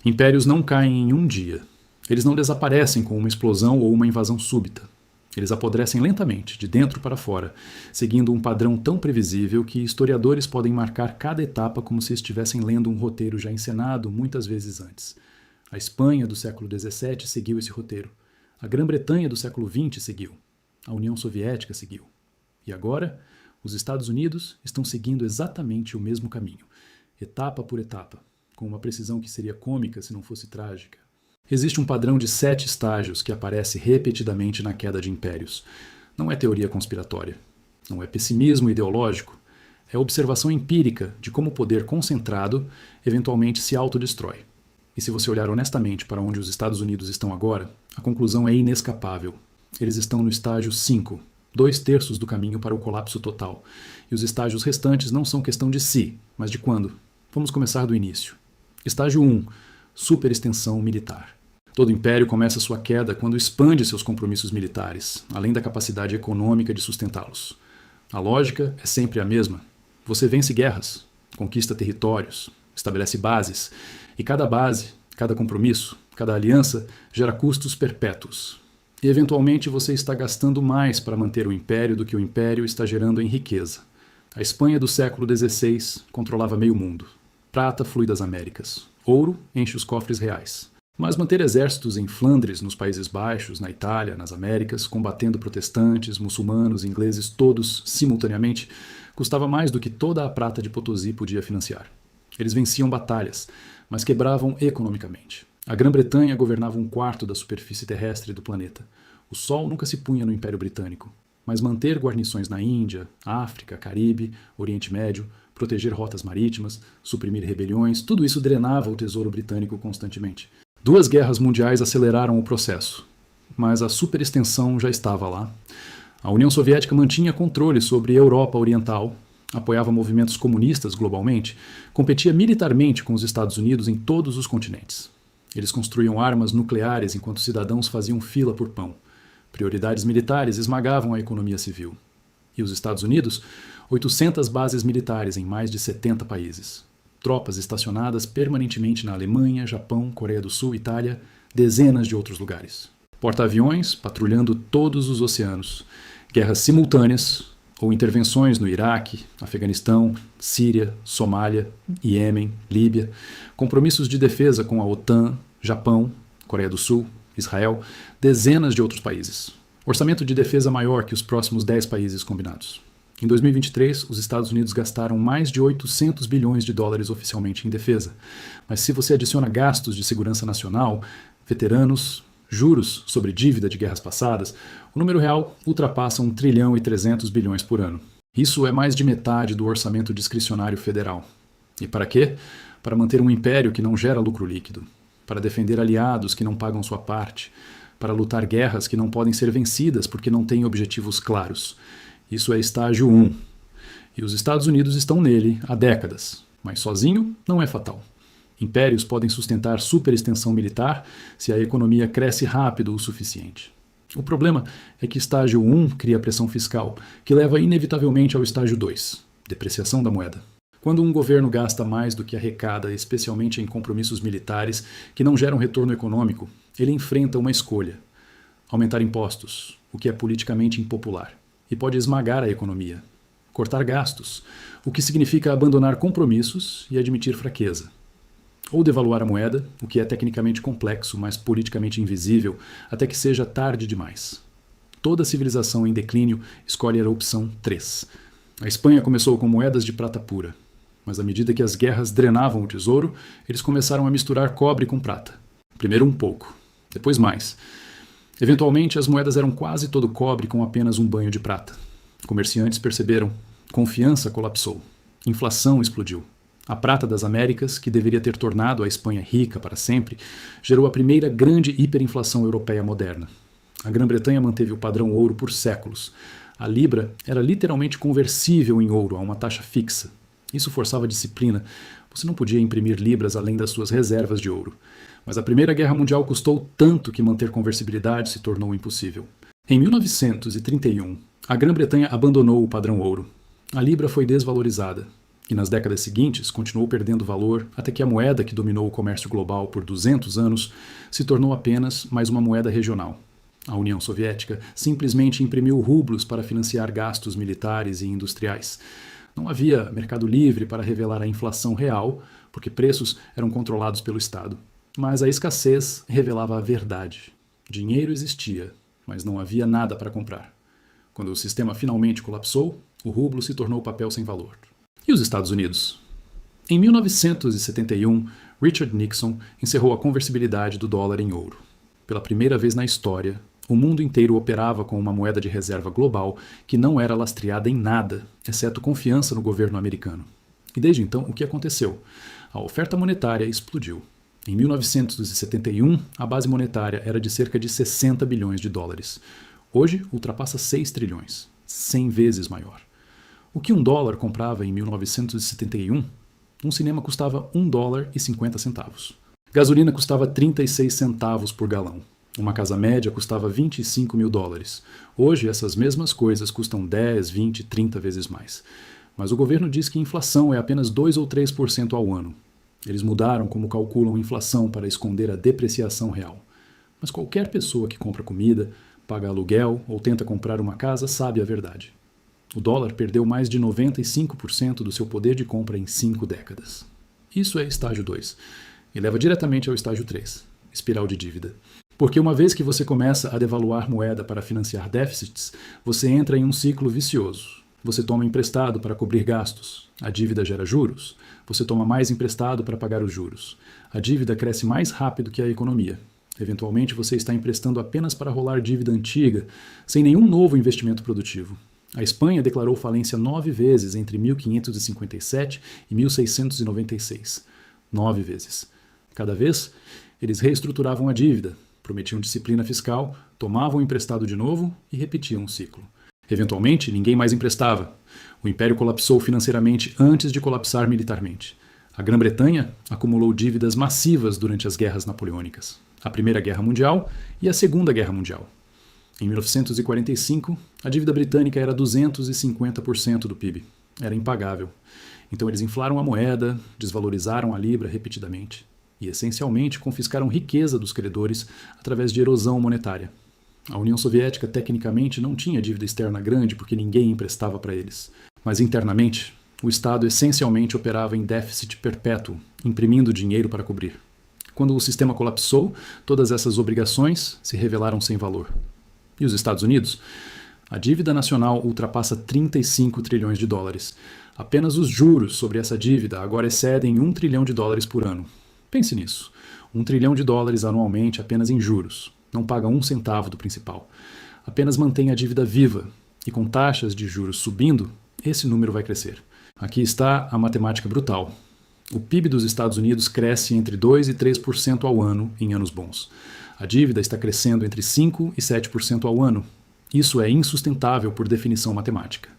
Impérios não caem em um dia. Eles não desaparecem com uma explosão ou uma invasão súbita. Eles apodrecem lentamente, de dentro para fora, seguindo um padrão tão previsível que historiadores podem marcar cada etapa como se estivessem lendo um roteiro já encenado muitas vezes antes. A Espanha do século XVII seguiu esse roteiro. A Grã-Bretanha do século XX seguiu. A União Soviética seguiu. E agora, os Estados Unidos estão seguindo exatamente o mesmo caminho, etapa por etapa, com uma precisão que seria cômica se não fosse trágica. Existe um padrão de 7 estágios que aparece repetidamente na queda de impérios. Não é teoria conspiratória. Não é pessimismo ideológico. É observação empírica de como o poder concentrado eventualmente se autodestrói. E se você olhar honestamente para onde os Estados Unidos estão agora, a conclusão é inescapável. Eles estão no estágio 5, 2/3 do caminho para o colapso total. E os estágios restantes não são questão de se, mas de quando. Vamos começar do início. Estágio 1. Superextensão militar. Todo império começa sua queda quando expande seus compromissos militares, além da capacidade econômica de sustentá-los. A lógica é sempre a mesma. Você vence guerras, conquista territórios, estabelece bases, e cada base, cada compromisso, cada aliança gera custos perpétuos. E eventualmente você está gastando mais para manter o império do que o império está gerando em riqueza. A Espanha do século XVI controlava meio mundo. Prata flui das Américas. Ouro enche os cofres reais. Mas manter exércitos em Flandres, nos Países Baixos, na Itália, nas Américas, combatendo protestantes, muçulmanos, ingleses, todos simultaneamente, custava mais do que toda a prata de Potosí podia financiar. Eles venciam batalhas, mas quebravam economicamente. A Grã-Bretanha governava 1/4 da superfície terrestre do planeta. O sol nunca se punha no Império Britânico, mas manter guarnições na Índia, África, Caribe, Oriente Médio, proteger rotas marítimas, suprimir rebeliões, tudo isso drenava o tesouro britânico constantemente. 2 guerras mundiais aceleraram o processo, mas a superextensão já estava lá. A União Soviética mantinha controle sobre a Europa Oriental, apoiava movimentos comunistas globalmente, competia militarmente com os Estados Unidos em todos os continentes. Eles construíam armas nucleares enquanto cidadãos faziam fila por pão. Prioridades militares esmagavam a economia civil. E os Estados Unidos? 800 bases militares em mais de 70 países. Tropas estacionadas permanentemente na Alemanha, Japão, Coreia do Sul, Itália, dezenas de outros lugares. Porta-aviões patrulhando todos os oceanos. Guerras simultâneas ou intervenções no Iraque, Afeganistão, Síria, Somália, Iêmen, Líbia. Compromissos de defesa com a OTAN, Japão, Coreia do Sul, Israel, dezenas de outros países. Orçamento de defesa maior que os próximos 10 países combinados. Em 2023, os Estados Unidos gastaram mais de 800 bilhões de dólares oficialmente em defesa. Mas se você adiciona gastos de segurança nacional, veteranos, juros sobre dívida de guerras passadas, o número real ultrapassa 1 trilhão e 300 bilhões por ano. Isso é mais de metade do orçamento discricionário federal. E para quê? Para manter um império que não gera lucro líquido, para defender aliados que não pagam sua parte, para lutar guerras que não podem ser vencidas porque não têm objetivos claros. Isso é estágio 1. E os Estados Unidos estão nele há décadas, mas sozinho não é fatal. Impérios podem sustentar superextensão militar se a economia cresce rápido o suficiente. O problema é que estágio 1 cria pressão fiscal, que leva inevitavelmente ao estágio 2, depreciação da moeda. Quando um governo gasta mais do que arrecada, especialmente em compromissos militares que não geram retorno econômico, ele enfrenta uma escolha: aumentar impostos, o que é politicamente impopular, e pode esmagar a economia. Cortar gastos, o que significa abandonar compromissos e admitir fraqueza. Ou devaluar a moeda, o que é tecnicamente complexo, mas politicamente invisível, até que seja tarde demais. Toda civilização em declínio escolhe a opção 3. A Espanha começou com moedas de prata pura, mas à medida que as guerras drenavam o tesouro, eles começaram a misturar cobre com prata. Primeiro um pouco, depois mais. Eventualmente, as moedas eram quase todo cobre com apenas um banho de prata. Comerciantes perceberam. Confiança colapsou. Inflação explodiu. A prata das Américas, que deveria ter tornado a Espanha rica para sempre, gerou a primeira grande hiperinflação europeia moderna. A Grã-Bretanha manteve o padrão ouro por séculos. A libra era literalmente conversível em ouro a uma taxa fixa. Isso forçava disciplina. Você não podia imprimir libras além das suas reservas de ouro. Mas a Primeira Guerra Mundial custou tanto que manter conversibilidade se tornou impossível. Em 1931, a Grã-Bretanha abandonou o padrão ouro. A libra foi desvalorizada. E nas décadas seguintes continuou perdendo valor até que a moeda que dominou o comércio global por 200 anos se tornou apenas mais uma moeda regional. A União Soviética simplesmente imprimiu rublos para financiar gastos militares e industriais. Não havia mercado livre para revelar a inflação real, porque preços eram controlados pelo Estado. Mas a escassez revelava a verdade. Dinheiro existia, mas não havia nada para comprar. Quando o sistema finalmente colapsou, o rublo se tornou papel sem valor. E os Estados Unidos? Em 1971, Richard Nixon encerrou a conversibilidade do dólar em ouro. Pela primeira vez na história, o mundo inteiro operava com uma moeda de reserva global que não era lastreada em nada, exceto confiança no governo americano. E desde então, o que aconteceu? A oferta monetária explodiu. Em 1971, a base monetária era de cerca de 60 bilhões de dólares. Hoje, ultrapassa 6 trilhões, 100 vezes maior. O que $1 comprava em 1971? Um cinema custava $1,50. Gasolina custava 36 centavos por galão. Uma casa média custava 25 mil dólares. Hoje, essas mesmas coisas custam 10, 20, 30 vezes mais. Mas o governo diz que a inflação é apenas 2 ou 3% ao ano. Eles mudaram como calculam inflação para esconder a depreciação real. Mas qualquer pessoa que compra comida, paga aluguel ou tenta comprar uma casa sabe a verdade. O dólar perdeu mais de 95% do seu poder de compra em 5 décadas. Isso é estágio 2. E leva diretamente ao estágio 3, espiral de dívida. Porque uma vez que você começa a devaluar moeda para financiar déficits, você entra em um ciclo vicioso. Você toma emprestado para cobrir gastos. A dívida gera juros. Você toma mais emprestado para pagar os juros. A dívida cresce mais rápido que a economia. Eventualmente, você está emprestando apenas para rolar dívida antiga, sem nenhum novo investimento produtivo. A Espanha declarou falência 9 vezes entre 1557 e 1696. 9 vezes. Cada vez, eles reestruturavam a dívida, prometiam disciplina fiscal, tomavam emprestado de novo e repetiam o ciclo. Eventualmente, ninguém mais emprestava. O império colapsou financeiramente antes de colapsar militarmente. A Grã-Bretanha acumulou dívidas massivas durante as guerras napoleônicas, a Primeira Guerra Mundial e a Segunda Guerra Mundial. Em 1945, a dívida britânica era 250% do PIB. Era impagável. Então eles inflaram a moeda, desvalorizaram a libra repetidamente e, essencialmente, confiscaram riqueza dos credores através de erosão monetária. A União Soviética, tecnicamente, não tinha dívida externa grande porque ninguém emprestava para eles. Mas, internamente, o Estado essencialmente operava em déficit perpétuo, imprimindo dinheiro para cobrir. Quando o sistema colapsou, todas essas obrigações se revelaram sem valor. E os Estados Unidos? A dívida nacional ultrapassa 35 trilhões de dólares. Apenas os juros sobre essa dívida agora excedem 1 trilhão de dólares por ano. Pense nisso. 1 trilhão de dólares anualmente apenas em juros. Não paga 1 centavo do principal. Apenas mantém a dívida viva. E com taxas de juros subindo, esse número vai crescer. Aqui está a matemática brutal. O PIB dos Estados Unidos cresce entre 2% e 3% ao ano em anos bons. A dívida está crescendo entre 5% e 7% ao ano. Isso é insustentável por definição matemática.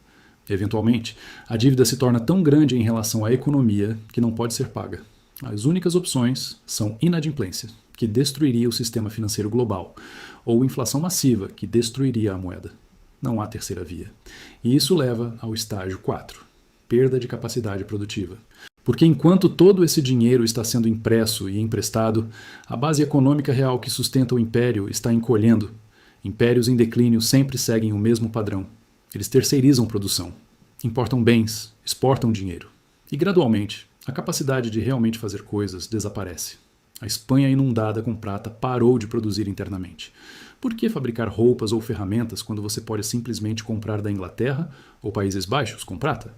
Eventualmente, a dívida se torna tão grande em relação à economia que não pode ser paga. As únicas opções são inadimplência, que destruiria o sistema financeiro global, ou inflação massiva, que destruiria a moeda. Não há terceira via. E isso leva ao estágio 4, perda de capacidade produtiva. Porque enquanto todo esse dinheiro está sendo impresso e emprestado, a base econômica real que sustenta o império está encolhendo. Impérios em declínio sempre seguem o mesmo padrão. Eles terceirizam produção, importam bens, exportam dinheiro. E gradualmente, a capacidade de realmente fazer coisas desaparece. A Espanha inundada com prata parou de produzir internamente. Por que fabricar roupas ou ferramentas quando você pode simplesmente comprar da Inglaterra ou Países Baixos com prata?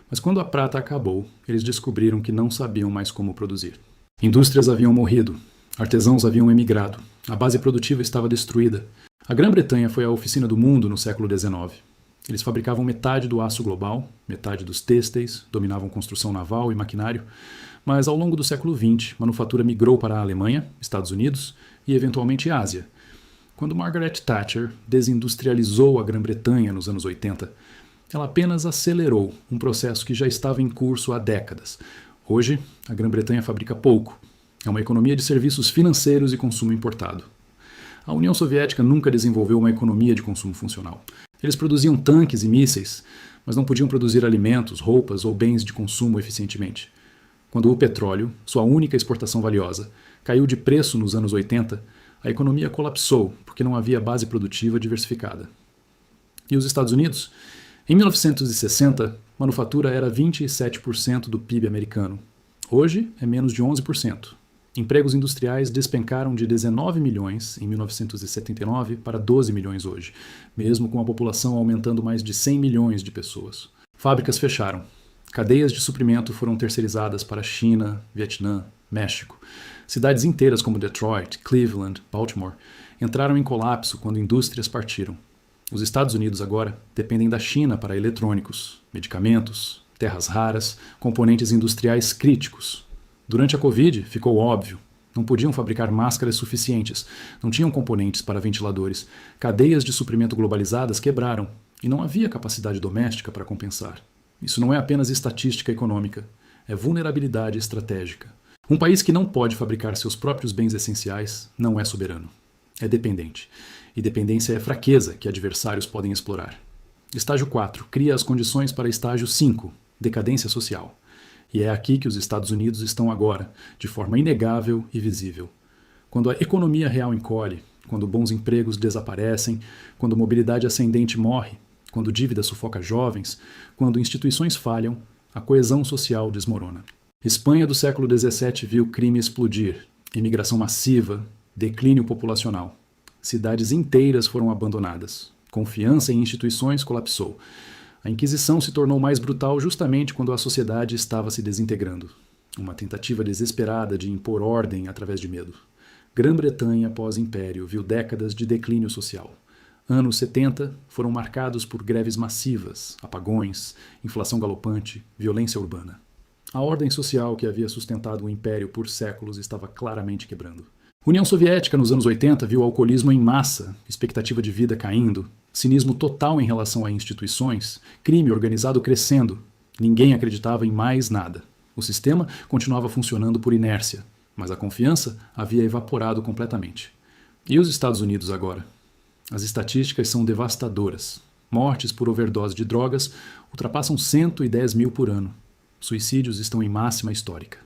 Mas quando a prata acabou, eles descobriram que não sabiam mais como produzir. Indústrias haviam morrido, artesãos haviam emigrado, a base produtiva estava destruída. A Grã-Bretanha foi a oficina do mundo no século XIX. Eles fabricavam metade do aço global, metade dos têxteis, dominavam construção naval e maquinário, mas ao longo do século XX, manufatura migrou para a Alemanha, Estados Unidos e eventualmente Ásia. Quando Margaret Thatcher desindustrializou a Grã-Bretanha nos anos 80, ela apenas acelerou um processo que já estava em curso há décadas. Hoje, a Grã-Bretanha fabrica pouco. É uma economia de serviços financeiros e consumo importado. A União Soviética nunca desenvolveu uma economia de consumo funcional. Eles produziam tanques e mísseis, mas não podiam produzir alimentos, roupas ou bens de consumo eficientemente. Quando o petróleo, sua única exportação valiosa, caiu de preço nos anos 80, a economia colapsou porque não havia base produtiva diversificada. E os Estados Unidos? Em 1960, manufatura era 27% do PIB americano. Hoje é menos de 11%. Empregos industriais despencaram de 19 milhões em 1979 para 12 milhões hoje, mesmo com a população aumentando mais de 100 milhões de pessoas. Fábricas fecharam. Cadeias de suprimento foram terceirizadas para China, Vietnã, México. Cidades inteiras como Detroit, Cleveland, Baltimore entraram em colapso quando indústrias partiram. Os Estados Unidos agora dependem da China para eletrônicos, medicamentos, terras raras, componentes industriais críticos. Durante a Covid, ficou óbvio. Não podiam fabricar máscaras suficientes, não tinham componentes para ventiladores, cadeias de suprimento globalizadas quebraram e não havia capacidade doméstica para compensar. Isso não é apenas estatística econômica, é vulnerabilidade estratégica. Um país que não pode fabricar seus próprios bens essenciais não é soberano. É dependente. E dependência é fraqueza que adversários podem explorar. Estágio 4. Cria as condições para estágio 5. Decadência social. E é aqui que os Estados Unidos estão agora, de forma inegável e visível. Quando a economia real encolhe, quando bons empregos desaparecem, quando mobilidade ascendente morre, quando dívida sufoca jovens, quando instituições falham, a coesão social desmorona. Espanha do século XVII viu crime explodir, imigração massiva, declínio populacional. Cidades inteiras foram abandonadas. Confiança em instituições colapsou. A Inquisição se tornou mais brutal justamente quando a sociedade estava se desintegrando. Uma tentativa desesperada de impor ordem através de medo. Grã-Bretanha pós-império viu décadas de declínio social. Anos 70 foram marcados por greves massivas, apagões, inflação galopante, violência urbana. A ordem social que havia sustentado o império por séculos estava claramente quebrando. União Soviética nos anos 80 viu alcoolismo em massa, expectativa de vida caindo, cinismo total em relação a instituições, crime organizado crescendo. Ninguém acreditava em mais nada. O sistema continuava funcionando por inércia, mas a confiança havia evaporado completamente. E os Estados Unidos agora? As estatísticas são devastadoras. Mortes por overdose de drogas ultrapassam 110 mil por ano. Suicídios estão em máxima histórica.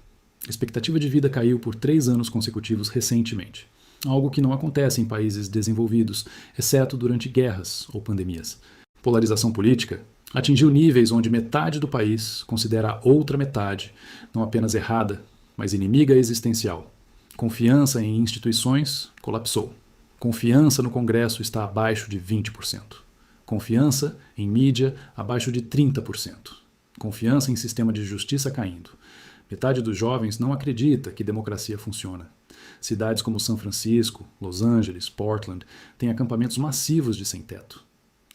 A expectativa de vida caiu por 3 anos consecutivos recentemente. Algo que não acontece em países desenvolvidos, exceto durante guerras ou pandemias. Polarização política atingiu níveis onde metade do país considera a outra metade não apenas errada, mas inimiga existencial. Confiança em instituições colapsou. Confiança no Congresso está abaixo de 20%. Confiança em mídia abaixo de 30%. Confiança em sistema de justiça caindo. Metade dos jovens não acredita que democracia funciona. Cidades como São Francisco, Los Angeles, Portland têm acampamentos massivos de sem-teto.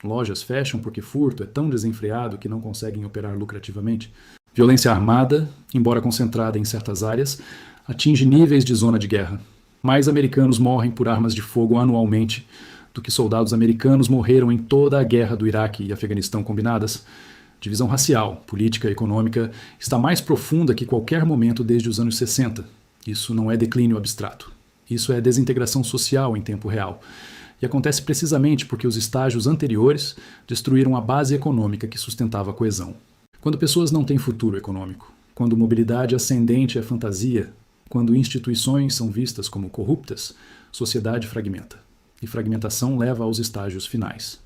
Lojas fecham porque furto é tão desenfreado que não conseguem operar lucrativamente. Violência armada, embora concentrada em certas áreas, atinge níveis de zona de guerra. Mais americanos morrem por armas de fogo anualmente do que soldados americanos morreram em toda a guerra do Iraque e Afeganistão combinadas. Divisão racial, política e econômica está mais profunda que qualquer momento desde os anos 60. Isso não é declínio abstrato. Isso é desintegração social em tempo real. E acontece precisamente porque os estágios anteriores destruíram a base econômica que sustentava a coesão. Quando pessoas não têm futuro econômico, quando mobilidade ascendente é fantasia, quando instituições são vistas como corruptas, sociedade fragmenta. E fragmentação leva aos estágios finais.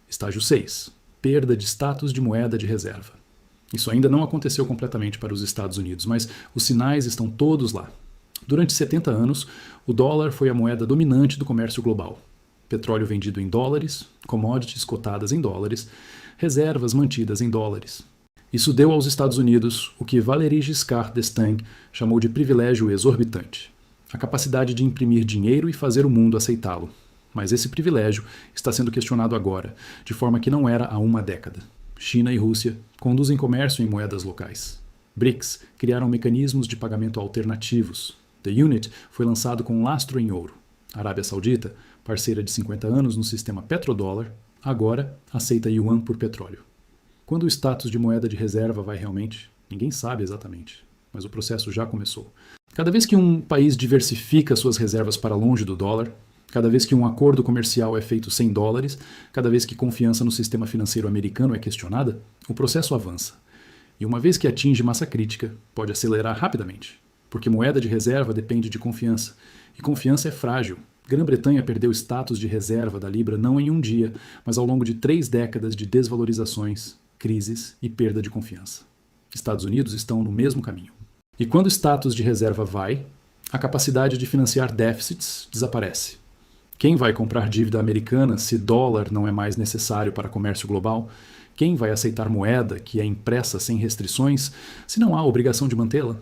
Estágio 6. Perda de status de moeda de reserva. Isso ainda não aconteceu completamente para os Estados Unidos, mas os sinais estão todos lá. Durante 70 anos, o dólar foi a moeda dominante do comércio global. Petróleo vendido em dólares, commodities cotadas em dólares, reservas mantidas em dólares. Isso deu aos Estados Unidos o que Valéry Giscard d'Estaing chamou de privilégio exorbitante. A capacidade de imprimir dinheiro e fazer o mundo aceitá-lo. Mas esse privilégio está sendo questionado agora, de forma que não era há uma década. China e Rússia conduzem comércio em moedas locais. BRICS criaram mecanismos de pagamento alternativos. The Unit foi lançado com lastro em ouro. A Arábia Saudita, parceira de 50 anos no sistema petrodólar, agora aceita yuan por petróleo. Quando o status de moeda de reserva vai realmente? Ninguém sabe exatamente, mas o processo já começou. Cada vez que um país diversifica suas reservas para longe do dólar, Cada vez que um acordo comercial é feito sem dólares, cada vez que confiança no sistema financeiro americano é questionada, o processo avança. E uma vez que atinge massa crítica, pode acelerar rapidamente, porque moeda de reserva depende de confiança, e confiança é frágil. Grã-Bretanha perdeu status de reserva da Libra não em um dia, mas ao longo de 3 décadas de desvalorizações, crises e perda de confiança. Estados Unidos estão no mesmo caminho. E quando o status de reserva vai, a capacidade de financiar déficits desaparece. Quem vai comprar dívida americana se dólar não é mais necessário para comércio global? Quem vai aceitar moeda que é impressa sem restrições se não há obrigação de mantê-la?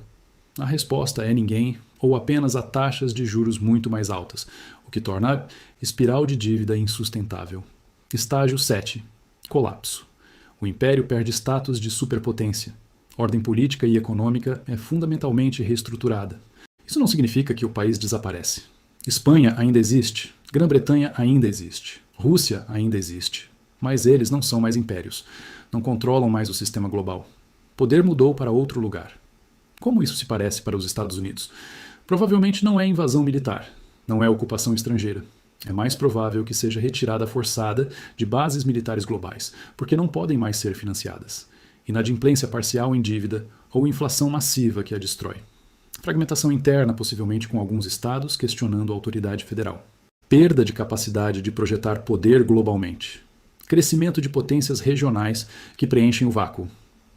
A resposta é ninguém ou apenas a taxas de juros muito mais altas, o que torna a espiral de dívida insustentável. Estágio 7. Colapso. O império perde status de superpotência. Ordem política e econômica é fundamentalmente reestruturada. Isso não significa que o país desaparece. Espanha ainda existe, Grã-Bretanha ainda existe, Rússia ainda existe. Mas eles não são mais impérios, não controlam mais o sistema global. Poder mudou para outro lugar. Como isso se parece para os Estados Unidos? Provavelmente não é invasão militar, não é ocupação estrangeira. É mais provável que seja retirada forçada de bases militares globais, porque não podem mais ser financiadas. Inadimplência parcial em dívida ou inflação massiva que a destrói. Fragmentação interna, possivelmente com alguns estados questionando a autoridade federal. Perda de capacidade de projetar poder globalmente. Crescimento de potências regionais que preenchem o vácuo.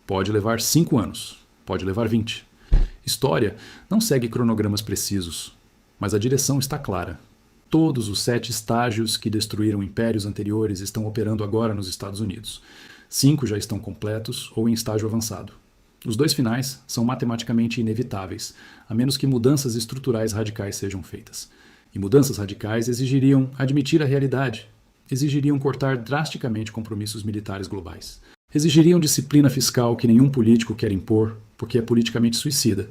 Pode levar 5 anos, pode levar 20. História não segue cronogramas precisos, mas a direção está clara. Todos os 7 estágios que destruíram impérios anteriores estão operando agora nos Estados Unidos. 5 já estão completos ou em estágio avançado. Os 2 finais são matematicamente inevitáveis, a menos que mudanças estruturais radicais sejam feitas. E mudanças radicais exigiriam admitir a realidade, exigiriam cortar drasticamente compromissos militares globais. Exigiriam disciplina fiscal que nenhum político quer impor, porque é politicamente suicida.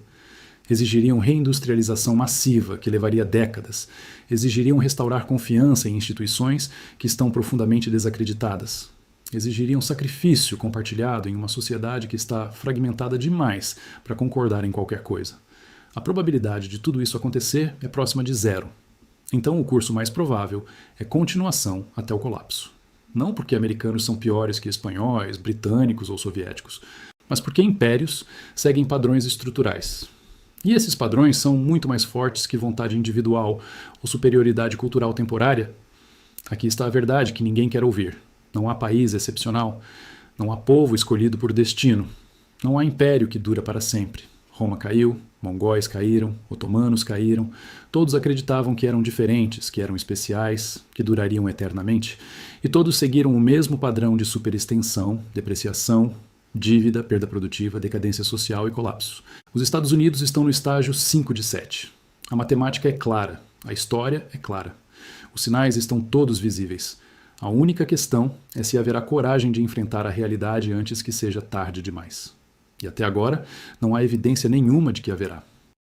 Exigiriam reindustrialização massiva, que levaria décadas. Exigiriam restaurar confiança em instituições que estão profundamente desacreditadas. Exigiriam sacrifício compartilhado em uma sociedade que está fragmentada demais para concordar em qualquer coisa. A probabilidade de tudo isso acontecer é próxima de 0. Então o curso mais provável é continuação até o colapso. Não porque americanos são piores que espanhóis, britânicos ou soviéticos, mas porque impérios seguem padrões estruturais. E esses padrões são muito mais fortes que vontade individual ou superioridade cultural temporária. Aqui está a verdade que ninguém quer ouvir. Não há país excepcional, não há povo escolhido por destino, não há império que dura para sempre. Roma caiu, mongóis caíram, otomanos caíram, todos acreditavam que eram diferentes, que eram especiais, que durariam eternamente, e todos seguiram o mesmo padrão de superextensão, depreciação, dívida, perda produtiva, decadência social e colapso. Os Estados Unidos estão no estágio 5 de 7. A matemática é clara, a história é clara. Os sinais estão todos visíveis. A única questão é se haverá coragem de enfrentar a realidade antes que seja tarde demais. E até agora, não há evidência nenhuma de que haverá.